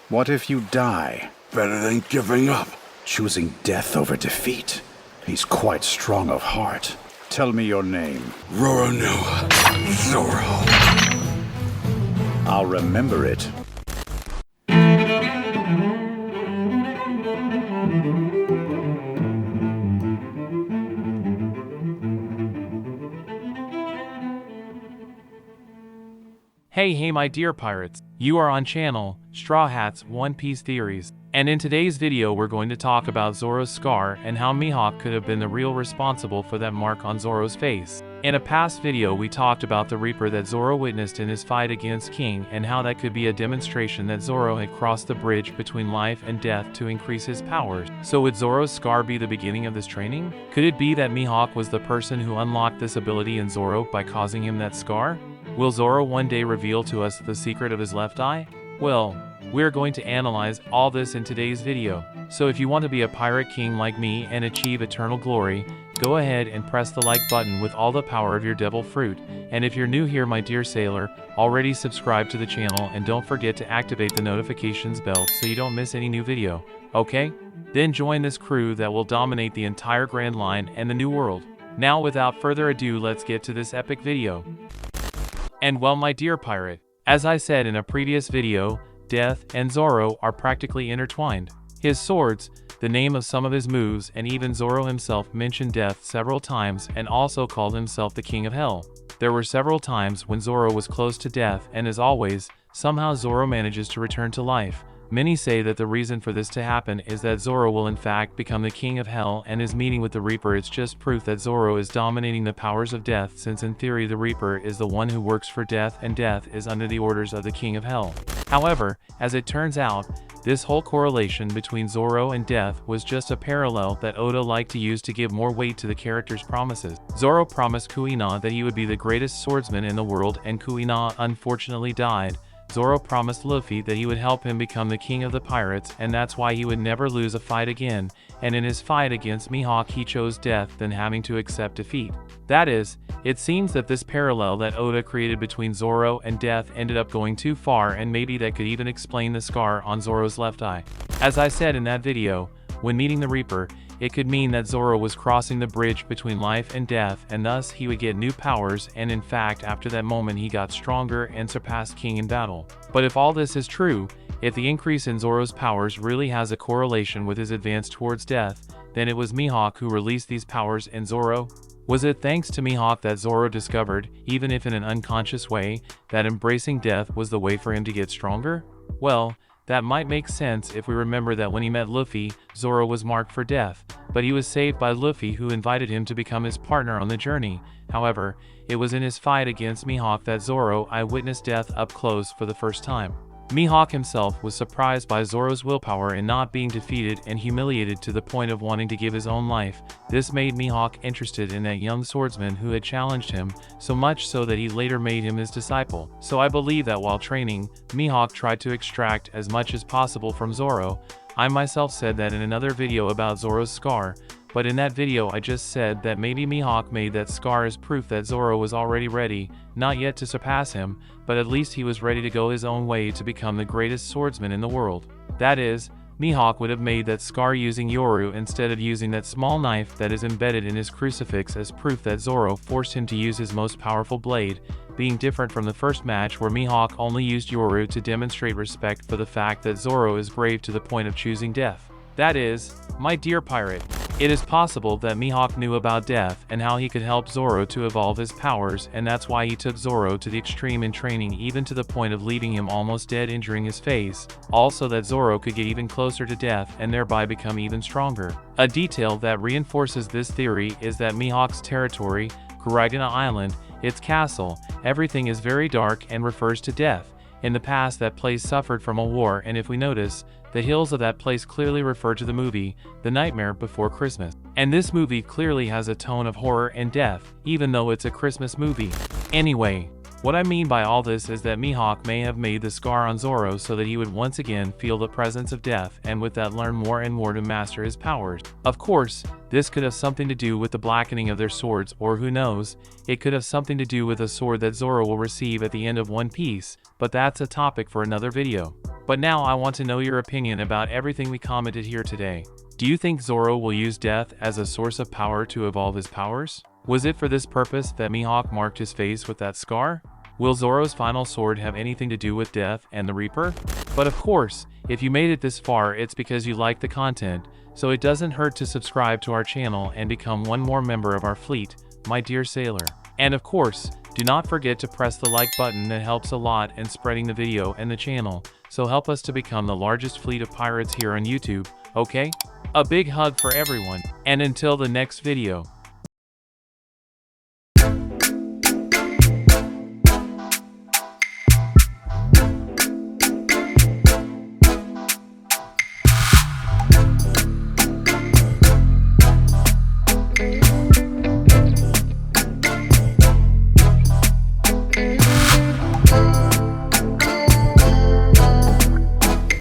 What if you die? Better than giving up. Choosing death over defeat. He's quite strong of heart. Tell me your name. Roronoa. Zoro. I'll remember it. Hey my dear pirates, you are on channel Straw Hat's One Piece Theories, and in today's video we're going to talk about Zoro's scar and how Mihawk could have been the real responsible for that mark on Zoro's face. In a past video we talked about the Reaper that Zoro witnessed in his fight against King and how that could be a demonstration that Zoro had crossed the bridge between life and death to increase his powers. So would Zoro's scar be the beginning of this training? Could it be that Mihawk was the person who unlocked this ability in Zoro by causing him that scar? Will Zoro one day reveal to us the secret of his left eye? Well, we're going to analyze all this in today's video. So if you want to be a pirate king like me and achieve eternal glory, go ahead and press the like button with all the power of your devil fruit. And if you're new here my dear sailor, already subscribe to the channel and don't forget to activate the notifications bell so you don't miss any new video, okay? Then join this crew that will dominate the entire Grand Line and the New World. Now without further ado, let's get to this epic video. And well my dear pirate, as I said in a previous video, Death and Zoro are practically intertwined. His swords, the name of some of his moves, and even Zoro himself mentioned death several times and also called himself the King of Hell. There were several times when Zoro was close to death, and as always, somehow Zoro manages to return to life. Many say that the reason for this to happen is that Zoro will in fact become the King of Hell, and his meeting with the Reaper is just proof that Zoro is dominating the powers of death, since in theory the Reaper is the one who works for death and death is under the orders of the King of Hell. However, as it turns out, this whole correlation between Zoro and death was just a parallel that Oda liked to use to give more weight to the character's promises. Zoro promised Kuina that he would be the greatest swordsman in the world, and Kuina unfortunately died. Zoro promised Luffy that he would help him become the king of the pirates, and that's why he would never lose a fight again, and in his fight against Mihawk he chose death than having to accept defeat. That is, it seems that this parallel that Oda created between Zoro and death ended up going too far, and maybe that could even explain the scar on Zoro's left eye. As I said in that video, when meeting the Reaper, it could mean that Zoro was crossing the bridge between life and death, and thus he would get new powers, and in fact after that moment he got stronger and surpassed King in battle. But if all this is true, if the increase in Zoro's powers really has a correlation with his advance towards death, then it was Mihawk who released these powers in Zoro? Was it thanks to Mihawk that Zoro discovered, even if in an unconscious way, that embracing death was the way for him to get stronger? Well, that might make sense if we remember that when he met Luffy, Zoro was marked for death, but he was saved by Luffy, who invited him to become his partner on the journey. However, it was in his fight against Mihawk that Zoro witnessed death up close for the first time. Mihawk himself was surprised by Zoro's willpower in not being defeated and humiliated to the point of wanting to give his own life. This made Mihawk interested in that young swordsman who had challenged him, so much so that he later made him his disciple. So I believe that while training, Mihawk tried to extract as much as possible from Zoro. I myself said that in another video about Zoro's scar, but in that video I just said that maybe Mihawk made that scar as proof that Zoro was already ready, not yet to surpass him, but at least he was ready to go his own way to become the greatest swordsman in the world. That is, Mihawk would have made that scar using Yoru instead of using that small knife that is embedded in his crucifix as proof that Zoro forced him to use his most powerful blade, being different from the first match where Mihawk only used Yoru to demonstrate respect for the fact that Zoro is brave to the point of choosing death. That is, my dear pirate, it is possible that Mihawk knew about death and how he could help Zoro to evolve his powers, and that's why he took Zoro to the extreme in training, even to the point of leaving him almost dead, injuring his face, also that Zoro could get even closer to death and thereby become even stronger. A detail that reinforces this theory is that Mihawk's territory, Kuragana Island, its castle, everything is very dark and refers to death. In the past that place suffered from a war, and if we notice, the hills of that place clearly refer to the movie, The Nightmare Before Christmas. And this movie clearly has a tone of horror and death, even though it's a Christmas movie. Anyway, What I mean by all this is that Mihawk may have made the scar on Zoro so that he would once again feel the presence of death and with that learn more and more to master his powers. Of course, this could have something to do with the blackening of their swords, or who knows, it could have something to do with a sword that Zoro will receive at the end of One Piece, but that's a topic for another video. But now I want to know your opinion about everything we commented here today. Do you think Zoro will use death as a source of power to evolve his powers? Was it for this purpose that Mihawk marked his face with that scar? Will Zoro's final sword have anything to do with death and the Reaper? But of course, if you made it this far, it's because you like the content, so it doesn't hurt to subscribe to our channel and become one more member of our fleet, my dear sailor. And of course, do not forget to press the like button, that helps a lot in spreading the video and the channel, so help us to become the largest fleet of pirates here on YouTube, okay? A big hug for everyone, and until the next video.